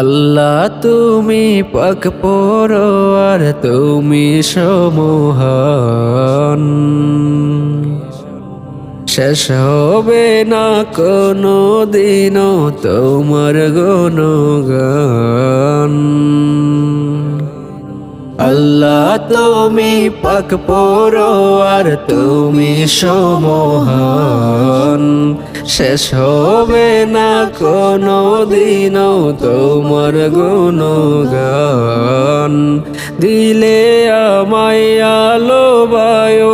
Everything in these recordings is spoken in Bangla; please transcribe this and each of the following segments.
আল্লাহ তুমি পাক পরোয়ার, তুমি সমহান। শেষ হবে না কোনো দিনও তোমার গুণগান। আল্লাহ তুমি পাক পরোয়ার, তুমি সমহান। শেষ হবে না কোনো দিনও তোমার গুণগান। দিলে আমায় আলো বায়ো,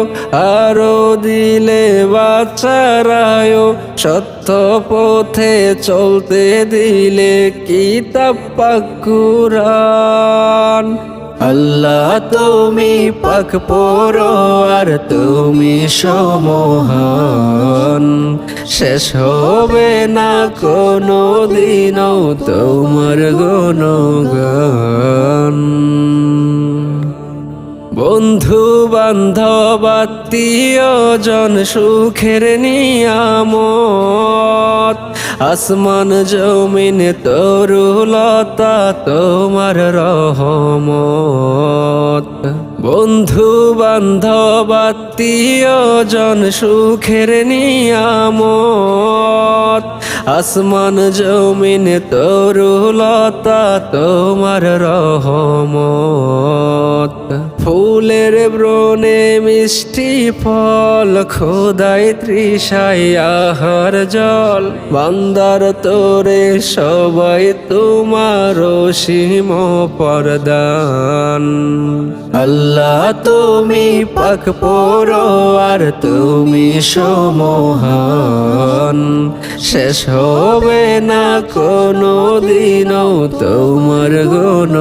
আরো দিলে বাচ্চারায়, সত্য পথে চলতে দিলে কিতাব পাক কুরআন। আল্লাহ তুমি পাক পরোয়ার, তুমি সমহান। শেষ হবে না কোনো দিনও তোমার গুণগান। বন্ধু বান্ধব আত্মীয় জন সুখের নিয়ামত, আসমান জমিন তরুলতা তোমার রহমত। বন্ধু বান্ধব আত্মীয় জন সুখের নিয়ামত, আসমান জমিন তরুলতা তোমার রহমত। ফুলের ব্রণে মিষ্টি ফল, খোদাই তৃষায় আহার জল, বান্দার তোরে সবাই তোমার অসীম পরদান। আল্লাহ তুমি পাক পরোয়ার, তুমি সমহান। শেষ হবে না কোনো দিনও তোমার গুণ